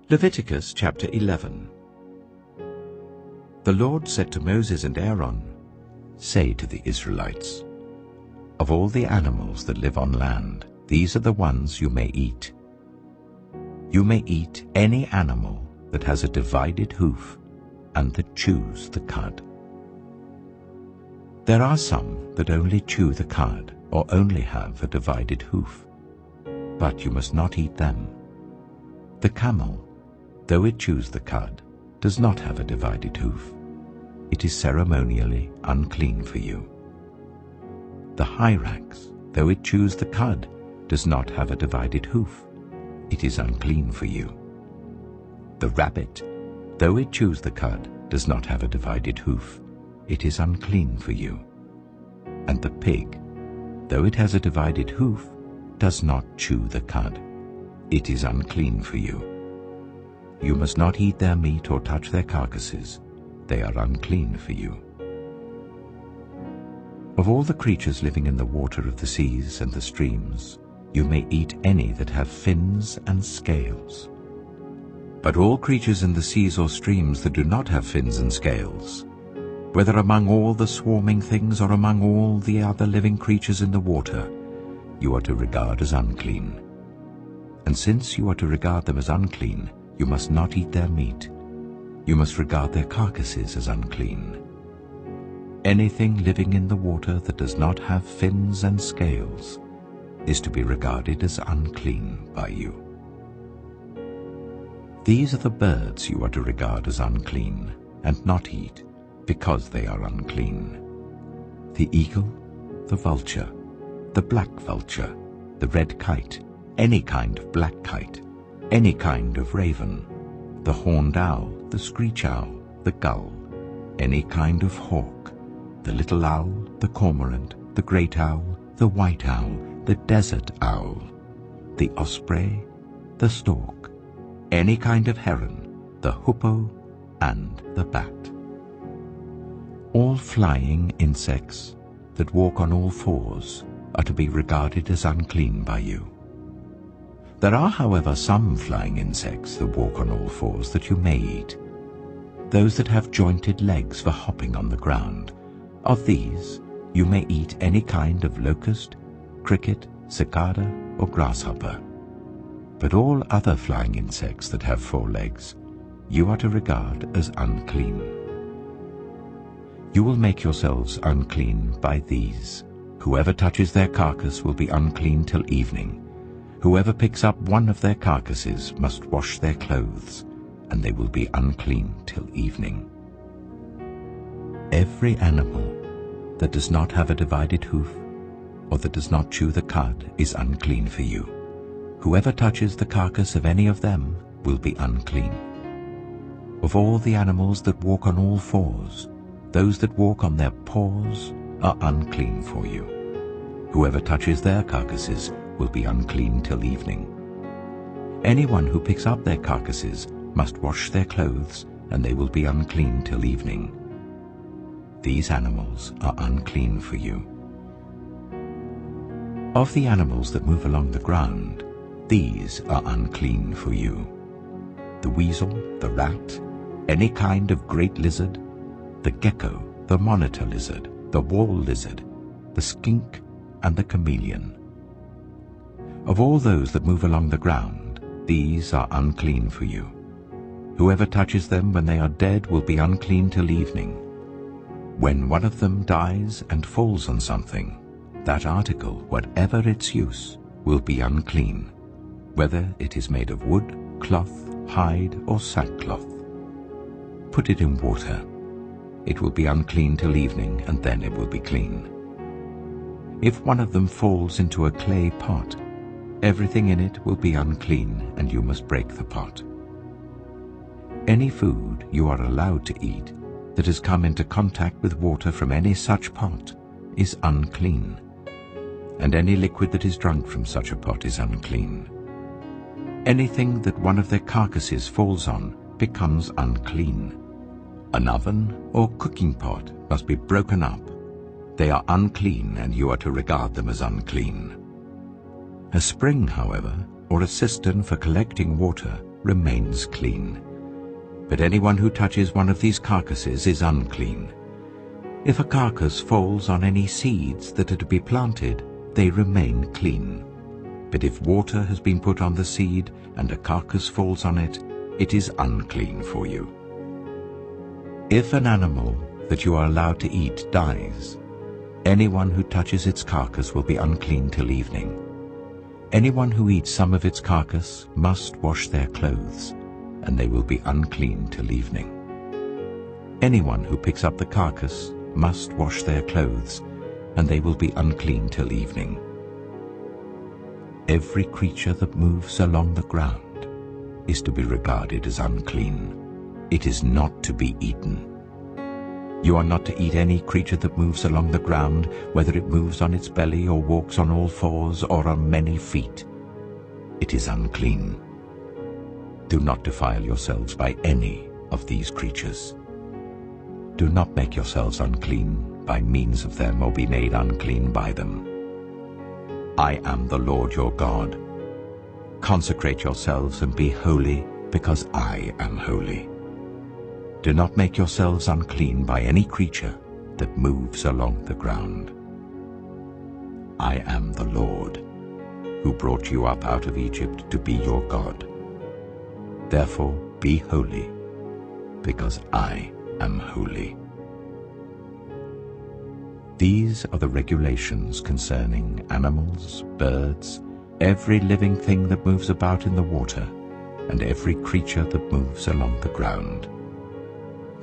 Leviticus chapter 11. The Lord said to Moses and Aaron, "Say to the Israelites, of all the animals that live on land, these are the ones you may eat. You may eat any animal that has a divided hoof and that chews the cud. There are some that only chew the cud or only have a divided hoof, but you must not eat them. The camel, though it chews the cud, does not have a divided hoof. It is ceremonially unclean for you. The hyrax, though it chews the cud, does not have a divided hoof. It is unclean for you. The rabbit, though it chews the cud, does not have a divided hoof. It is unclean for you. And the pig, though it has a divided hoof, does not chew the cud. It is unclean for you. You must not eat their meat or touch their carcasses. They are unclean for you. Of all the creatures living in the water of the seas and the streams, you may eat any that have fins and scales. But all creatures in the seas or streams that do not have fins and scales, whether among all the swarming things or among all the other living creatures in the water, you are to regard as unclean. And since you are to regard them as unclean, you must not eat their meat. You must regard their carcasses as unclean. Anything living in the water that does not have fins and scales is to be regarded as unclean by you. These are the birds you are to regard as unclean and not eat, because they are unclean: the eagle, the vulture, the black vulture, the red kite, any kind of black kite, any kind of raven, the horned owl, the screech owl, the gull, any kind of hawk, the little owl, the cormorant, the great owl, the white owl, the desert owl, the osprey, the stork, any kind of heron, the hoopoe, and the bat. All flying insects that walk on all fours are to be regarded as unclean by you. There are, however, some flying insects that walk on all fours that you may eat. Those that have jointed legs for hopping on the ground. Of these you may eat any kind of locust, cricket, cicada, or grasshopper. But all other flying insects that have 4 legs you are to regard as unclean. You will make yourselves unclean by these. Whoever touches their carcass will be unclean till evening. Whoever picks up one of their carcasses must wash their clothes, and they will be unclean till evening. Every animal that does not have a divided hoof, or that does not chew the cud, is unclean for you. Whoever touches the carcass of any of them will be unclean. Of all the animals that walk on all fours, those that walk on their paws are unclean for you. Whoever touches their carcasses will be unclean till evening. Anyone who picks up their carcasses must wash their clothes, and they will be unclean till evening. These animals are unclean for you. Of the animals that move along the ground, these are unclean for you: the weasel, the rat, any kind of great lizard, the gecko, the monitor lizard, the wall lizard, the skink, and the chameleon. Of all those that move along the ground, these are unclean for you. Whoever touches them when they are dead will be unclean till evening. When one of them dies and falls on something, that article, whatever its use, will be unclean, whether it is made of wood, cloth, hide, or sackcloth. Put it in water. It will be unclean till evening, and then it will be clean. If one of them falls into a clay pot, everything in it will be unclean, and you must break the pot. Any food you are allowed to eat that has come into contact with water from any such pot is unclean, and any liquid that is drunk from such a pot is unclean. Anything that one of their carcasses falls on becomes unclean. An oven or cooking pot must be broken up. They are unclean, and you are to regard them as unclean. A spring, however, or a cistern for collecting water remains clean. But anyone who touches one of these carcasses is unclean. If a carcass falls on any seeds that are to be planted, they remain clean. But if water has been put on the seed and a carcass falls on it, it is unclean for you. If an animal that you are allowed to eat dies, anyone who touches its carcass will be unclean till evening. Anyone who eats some of its carcass must wash their clothes, and they will be unclean till evening. Anyone who picks up the carcass must wash their clothes, and they will be unclean till evening. Every creature that moves along the ground is to be regarded as unclean. It is not to be eaten. You are not to eat any creature that moves along the ground, whether it moves on its belly or walks on all fours or on many feet. It is unclean. Do not defile yourselves by any of these creatures. Do not make yourselves unclean by means of them or be made unclean by them. I am the Lord your God. Consecrate yourselves and be holy, because I am holy. Do not make yourselves unclean by any creature that moves along the ground. I am the Lord, who brought you up out of Egypt to be your God. Therefore be holy, because I am holy. These are the regulations concerning animals, birds, every living thing that moves about in the water, and every creature that moves along the ground.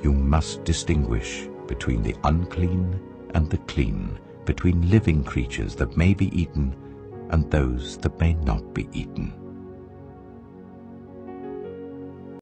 You must distinguish between the unclean and the clean, between living creatures that may be eaten and those that may not be eaten.